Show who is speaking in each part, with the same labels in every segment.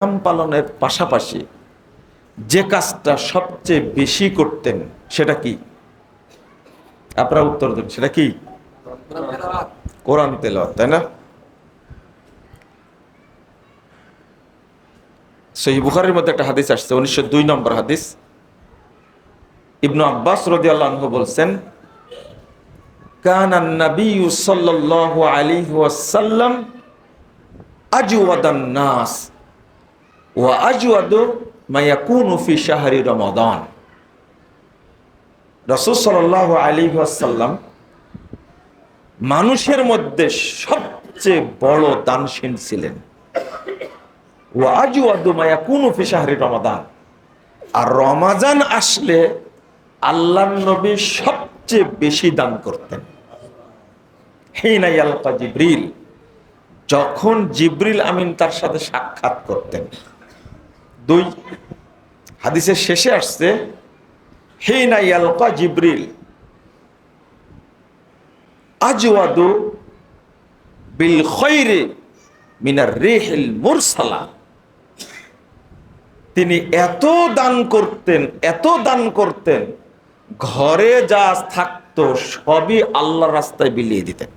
Speaker 1: পালনের পাশাপাশি যে কাজটা সবচেয়ে বেশি করতেন সেটা কি? আপনারা উত্তর দেন, সেটা কি? কোরআন তেলাওয়াত, তাই না? সহিহ বুখারীর মধ্যে একটা হাদিস আসছে, 1902 নম্বর হাদিস। ইবনু আব্বাস রাদিয়াল্লাহু আনহু বলছেন, কানান নাবিয়্যু সাল্লাল্লাহু আলাইহি ওয়াসাল্লাম আজওয়াদান নাস ওয়া আজওয়াদু মা ইয়াকুনু ফি শাহরি রমাদান। রাসূল সাল্লাল্লাহু আলাইহি ওয়াসাল্লাম মানুষের মধ্যে সবচেয়ে বড় দানশীল ছিলেন। ওয়া আজওয়াদু মা ইয়াকুনু ফি শাহরি রমাদান, আর রমাজান আসলে আল্লাহর নবী সবচেয়ে বেশি দান করতেন। হিনা ইয়ালকা জিবরিল, যখন জিবরিল আমিন তার সাথে সাক্ষাৎ করতেন। 2 হাদিসের শেষে আসছে হিনা ইয়ালকা জিবরিল আজওয়াদু বিল খায়রি মিনার রিহিল মুরসালা। তিনি এত দান করতেন, ঘরে যা থাকতো সবই আল্লাহর রাস্তায় বিলিয়ে দিতেন।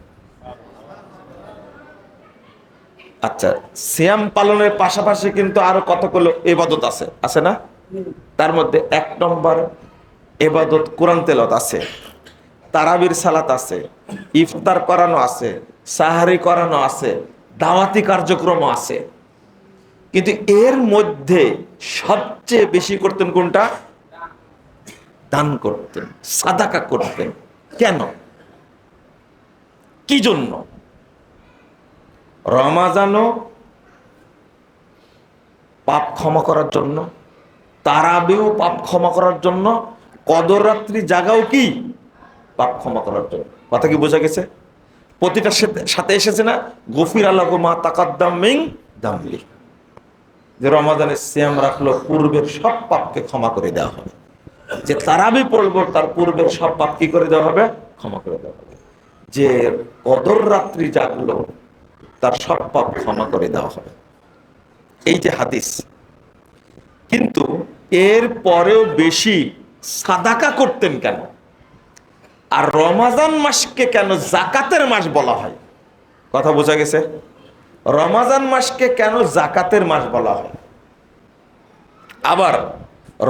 Speaker 1: আচ্ছা, সিয়াম পালনের পাশাপাশি কিন্তু আরো কতগুলো ইবাদত আছে না? তার মধ্যে 1 নম্বর ইবাদত কোরআন তেলাওয়াত আছে, তারাবির সালাত আছে, ইফতার করানো আছে, সাহারি করানো আছে, দাওয়াতি কার্যক্রম আছে। কিন্তু এর মধ্যে সবচেয়ে বেশি করতেন কোনটা? দান করতেন, সাদাকা করতেন। কেন? কি জন্য? রমাজানও পাপ ক্ষমা করার জন্য, তারাবিও পাপ ক্ষমা করার জন্য, কদর রাত্রি জাগাও কি পাপ ক্ষমা করার জন্য। কথা কি বোঝা গেছে? প্রতিটার সাথে এসেছে না, গফির আলাহু মা তাকাদ্দাম মিন দামবি, যে রমাজানের সিয়াম রাখলো পূর্বের সব পাপকে ক্ষমা করে দেওয়া হবে। যে তারাবি পড়বো তার পূর্বের সব পাপ কি করে দেওয়া হবে? ক্ষমা করে দেওয়া হবে। যে কদর রাত্রি জাগলো তার সব পাপ ক্ষমা করে দেওয়া হবে। এই যে হাদিস। কিন্তু এর পরেও বেশি সাদাকা করতেন কেন? আর রমাজান মাসকে কেন জাকাতের মাস বলা হয়? কথা বোঝা গেছে? রমাজান মাসকে কেন জাকাতের মাস বলা হয়? আবার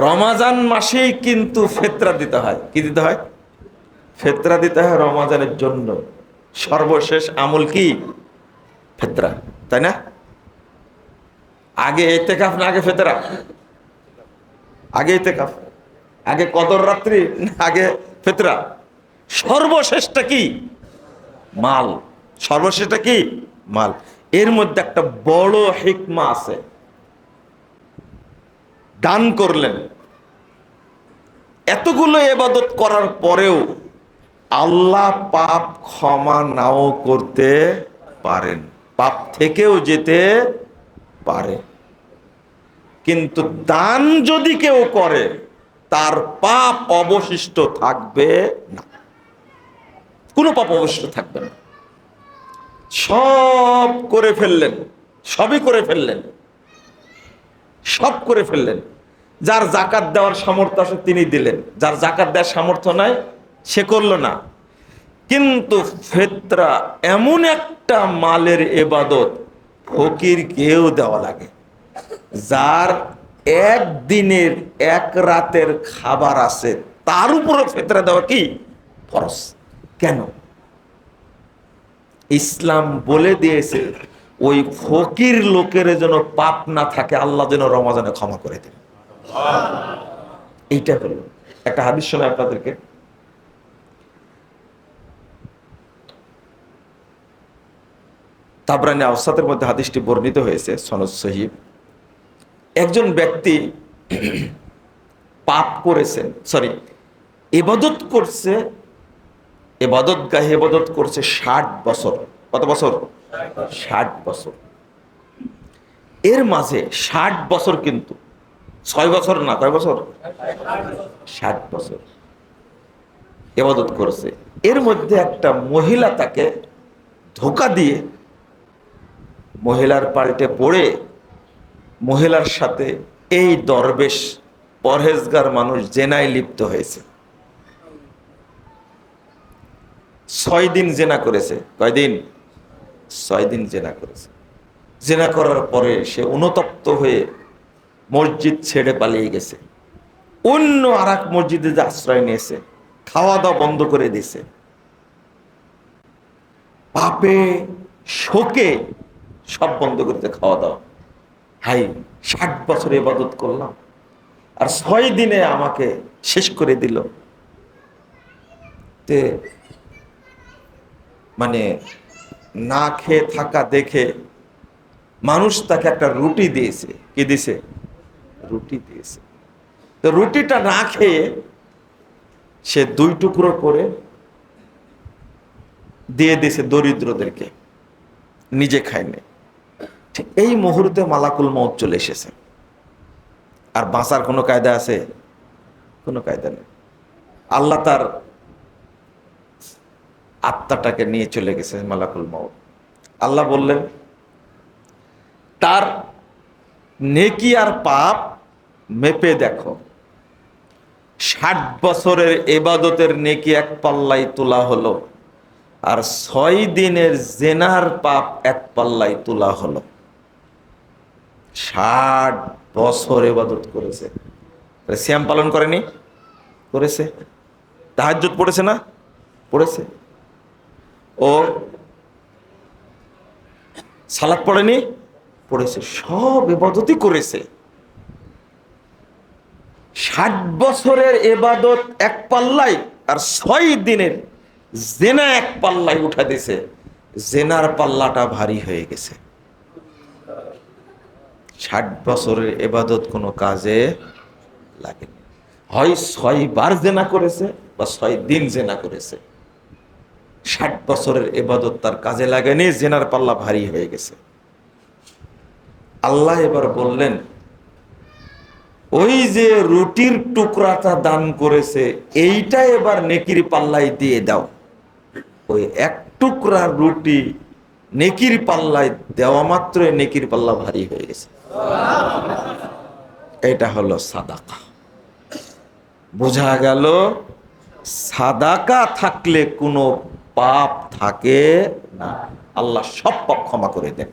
Speaker 1: রমাজান মাসেই কিন্তু ফিতরা দিতে হয়। কি দিতে হয়? ফিতরা দিতে হয় রমাজানের জন্য। সর্বশেষ আমল কি? ফিতরা, তাই না? আগে ইতিকাফ না আগে ফিতরা? আগে ইতিকাফ, আগে কদর রাত্রি, আগে ফিতরা। সর্বশেষটা কি? মাল। সর্বশেষটা কি? মাল। এর মধ্যে একটা বড় হিকমা আছে। দান করলেন, এতগুলো ইবাদত করার পরেও আল্লাহ পাপ ক্ষমা নাও করতে পারেন, পাপ থেকেও যেতে পারে। কিন্তু দান যদি কেউ করে তার পাপ অবশিষ্ট থাকবে না, কোনো পাপ অবশিষ্ট থাকবে না। সব করে ফেললেন, সবই করে ফেললেন, সব করে ফেললেন। যার জাকাত দেওয়ার সামর্থ্য আছে তিনি দিলেন, যার জাকাত দেওয়ার সামর্থ্য নাই সে করলো না। কিন্তু ফিতরা এমন একটা মালের ইবাদত ফকির কেউ দেওয়া লাগে, যার একদিনের এক রাতের খাবার আছে, তার উপরে ফিতরা দেওয়া কি ফরজ। কেন? ইসলাম বলে দিয়েছে ওই ফকির লোকের যেন পাপ না থাকে, আল্লাহ যেন রমাজানে ক্ষমা করে দেন। এইটা হলো একটা হাদিস শোনায় আপনাদেরকে। তাবরানী আওসাতের মধ্যে হাদিসটি বর্ণিত হয়েছে, সনদ সহিহ। একজন ব্যক্তি পাপ করেছেন, ইবাদত করছে, ইবাদতগাহে ইবাদত করছে 60 বছর। কত বছর? 60 বছর। এর মাঝে 60 বছর, কিন্তু 6 বছর না, কয় বছর? 60 বছর ইবাদত করছে। এর মধ্যে একটা মহিলা তাকে ধোঁকা দিয়ে মহিলার পাল্টে পড়ে মহিলার সাথে এই দরবেশ পরহেজগার মানুষ জেনায় লিপ্ত হয়েছে। 6 দিন জেনা করেছে। কয়দিন? 6 দিন জেনা করেছে। জেনা করার পরে সে অনুতপ্ত হয়ে মসজিদ ছেড়ে পালিয়ে গেছে, অন্য আর এক মসজিদে যে আশ্রয় নিয়েছে, খাওয়া দাওয়া বন্ধ করে দিয়েছে। পাপে শোকে সব বন্ধ করতে খাওয়া দাওয়া। হাই, 60 বছর ইবাদত করলাম আর 6 দিনে আমাকে শেষ করে দিল। তে মানে না খেয়ে থাকা দেখে মানুষ তাকে একটা রুটি দিয়েছে। কি দিয়েছে? রুটি দিয়েছে। তো রুটিটা না খেয়ে সে 2 টুকরো করে দিয়ে দিয়েছে দরিদ্রদেরকে, নিজে খায়নি। ঠিক এই মুহূর্তে মালাকুল মউত চলে এসেছে। আর বাঁচার কোনো কায়দা আছে? কোনো কায়দা নেই। আল্লাহ তার আত্মাটাকে নিয়ে চলে গেছে মালাকুল মউত। আল্লাহ বললেন, তার নেকি আর পাপ মেপে দেখো। 60 বছরের ইবাদতের নেকি এক পাল্লায় তোলা হলো, আর 6 দিনের জেনার পাপ এক পাল্লায় তোলা হলো। 60 বছর ইবাদত করেছে, সিয়াম পালন করেনি? করেছে। তাহাজ্জুদ পড়েছে না? পড়েছে। ও সালাত পড়েনি? পড়েছে। সব ইবাদতই করেছে। 60 বছরের ইবাদত এক পাল্লায় আর 6 দিনের জেনা এক পাল্লায় উঠা দিছে। জেনার পাল্লাটা ভারী হয়ে গেছে। 60 বছরের ইবাদত কোনো কাজে লাগেনি। হয় 6 বার জেনা করেছে বা 6 দিন জেনা করেছে। 60 বছরের ইবাদত তার কাজে লাগেনি, জেনার পাল্লা ভারী হয়ে গেছে। আল্লাহ এবার বললেন, ওই যে রুটির টুকরাটা দান করেছে এইটা এবার নেকির পাল্লায় দিয়ে দাও। ওই এক টুকরা রুটি নেকির পাল্লায় দেওয়া মাত্র নেকির পাল্লা ভারী হয়ে গেছে। এটা হলো সাদাকা। বোঝা গেল, সাদাকা থাকলে কোনো পাপ থাকে না। আল্লাহ সব পাপ ক্ষমা করে দেন।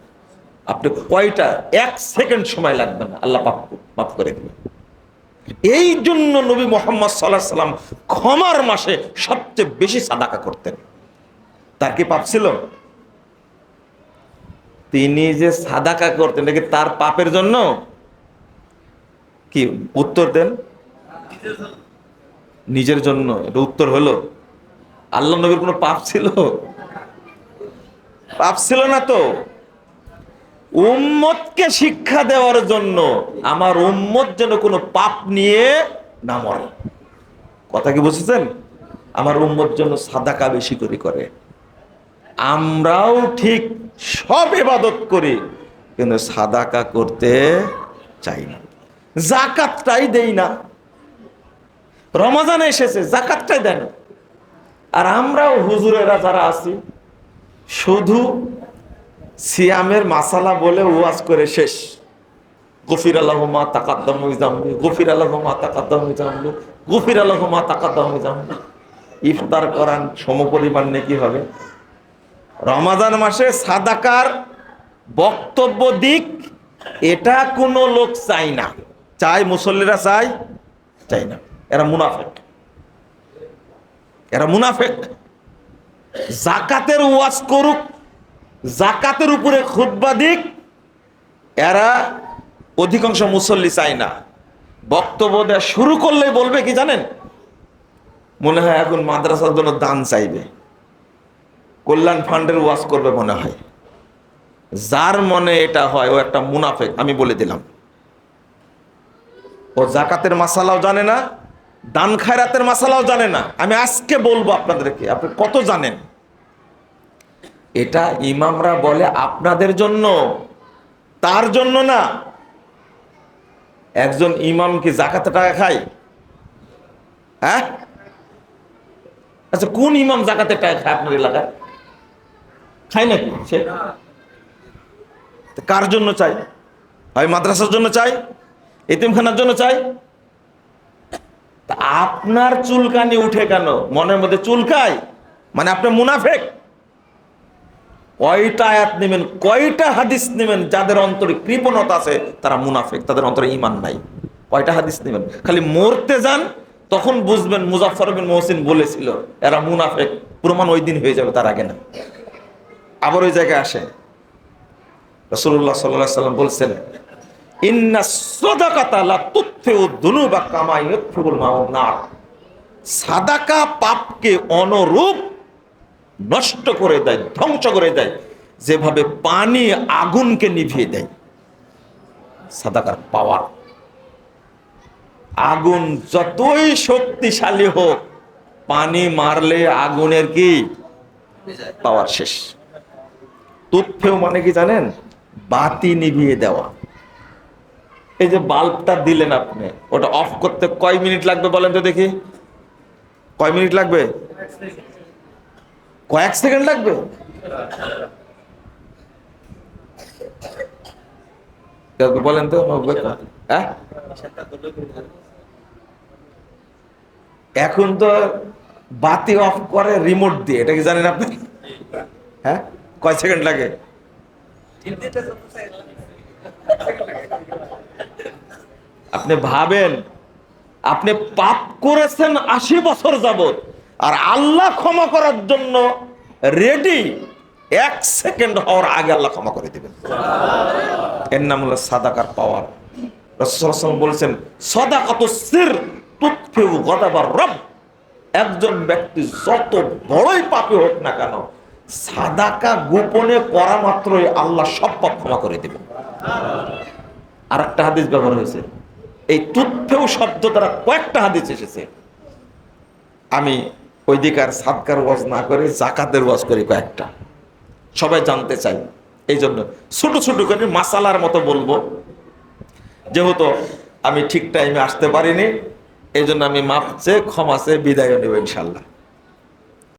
Speaker 1: আপনি কয়টা 1 সেকেন্ড সময় লাগবে না, আল্লাহ পাপ মাফ করে দেবেন। এই জন্য নবী মুহাম্মদ সাল্লাল্লাহু আলাইহি সাল্লাম ক্ষমার মাসে সবচেয়ে বেশি সাদাকা করতেন। তার কি পাপ ছিল? তিনি যে সাদাকা করতেন নাকি তার পাপের জন্য? কি উত্তর দেন? নিজের জন্য। এটা উত্তর হলো? আল্লাহ নবীর কোনো পাপ ছিল? পাপ ছিল না তো। উম্মতকে শিক্ষা দেওয়ার জন্য, আমার উম্মত যেন কোনো পাপ নিয়ে না মরে। কথা কি বুঝেছেন? আমার উম্মত যেন সাদাকা বেশি করে। আমরাও ঠিক সব ইবাদত করি, কিন্তু সাদাকা করতে চাই না, যাকাতটাই দেই না। রমজান এসেছে, যাকাতটাই দেন। আর আমরাও হুজুরেরা যারা আছি, শুধু সিয়ামের মাসালা বলে ওয়াজ করে শেষ। গফির আল্লাহু মা তাকাদ্দামা মিন যামবি, গফির আল্লাহু মা তাকাদ্দামা মিন যামবি, গফির আল্লাহু মা তাকাদ্দামা মিন যামবি। ইফতার করান সমপরিমাণ নেকি হবে। রমাদান মাসে সাদাকার বক্তব্য দিক, এটা কোনো লোক চাই না। চাই মুসল্লিরা, চাই না। এরা মুনাফিক। এরা মুনাফিক। যাকাতের ওয়াজ করুক, যাকাতের উপরে খুতবা দিক, এরা অধিকাংশ মুসল্লি চায় না। বক্তব্য দেওয়া শুরু করলে বলবে কি জানেন? মনে হয় এখন মাদ্রাসার জন্য দান চাইবে, কল্যাণ ফান্ডের ওয়াজ করবে মনে হয়। যার মনে এটা হয় ও একটা মুনাফিক, আমি বলে দিলাম। ও যাকাতের মাসালাও জানে না, দান খায়রাতের মাসালাও জানে না। আমি আজকে বলবো আপনাদেরকে, আপনি কত জানেন। এটা ইমামরা বলে আপনাদের জন্য, তার জন্য না। একজন ইমাম কি যাকাতে টাকা খায়? হ্যাঁ, আচ্ছা, কোন ইমাম যাকাতে টাকা খায় আপনার এলাকায়? খায় নাকি সে? কার জন্য চাই? হয় মাদ্রাসার জন্য চাই, এতিমখানার জন্য চাই। তা আপনার চুলকানি উঠে কেন? মনের মধ্যে চুলকায় মানে আপনি মুনাফেক। কয়টা আয়াত নেবেন, কয়টা হাদিস নেবেন? যাদের অন্তরে কৃপণতা আছে তারা মুনাফেক, তাদের অন্তরে ঈমান নাই। কয়টা হাদিস নেবেন? খালি মরতে যান, তখন বুঝবেন মুজাফফর বিন মুহসিন বলেছিল এরা মুনাফেক। প্রমাণ ওই দিন হয়ে যাবে, তার আগে না। আবার ওই জায়গায় আসেন, রাসূলুল্লাহ সাল্লাল্লাহু আলাইহি ওয়াসাল্লাম বলছেন, ইন্না সাদাকাতা লা তুতফিউ যুনুবা কামা ইউতফিউল মাউ নার। সাদাকা পাপকে অনুরূপ নষ্ট করে দেয়, ধ্বংস করে দেয়, যেভাবে পানি আগুনকে নিভিয়ে দেয়। সাদাকার পাওয়ার। আগুন যতই শক্তিশালী হোক, পানি মারলে আগুনের কি পাওয়ার শেষ। তুতফেউ মানে কি জানেন? বাতি নিভিয়ে দেওয়া। এই যে বাল্বটা দিলেন আপনি, ওটা অফ করতে কয় মিনিট লাগবে বলেন তো দেখি? কয় মিনিট লাগবে? কয়েক সেকেন্ড লাগবে। বলেন তো, হ্যাঁ? এখন তো বাতি অফ করে রিমোট দিয়ে, এটা কি জানেন আপনি? হ্যাঁ, কয় সেকেন্ড লাগে? আপনি ভাবেন, আপনি পাপ করেছেন 80 বছর যাবত, আর আল্লাহ ক্ষমা করার জন্য রেডি। 1 সেকেন্ড হওয়ার আগে আল্লাহ ক্ষমা করে দিবেন। এর নাম হলো সাদাকার পাওয়ার। রাসূলুল্লাহ সাল্লাল্লাহু আলাইহি ওয়াসাল্লাম বলেছেন, সাদাকাতুস সির তুতফিউ গাদাবার রব। একজন ব্যক্তি যত বড়ই পাপী হোক না কেন, সাদাকা গোপনে করা মাত্রই আল্লাহ সব পাপ ক্ষমা করে দিবেন। আর একটা হাদিস ব্যবহার হয়েছে, এই তুতফেউ শব্দ দ্বারা কয়েকটা হাদিস এসেছে। আমি ওই দিকে আর সাদকার ওয়াজ না করে যাকাতের ওয়াজ করি কয়েকটা, সবাই জানতে চাই। এই জন্য ছোট ছোট করে মাসালার মতো বলবো, যেহেতু আমি ঠিক টাইমে আসতে পারিনি। এই জন্য আমি মাপ চেয়ে ক্ষমা চেয়ে বিদায় নেব ইনশাল্লাহ।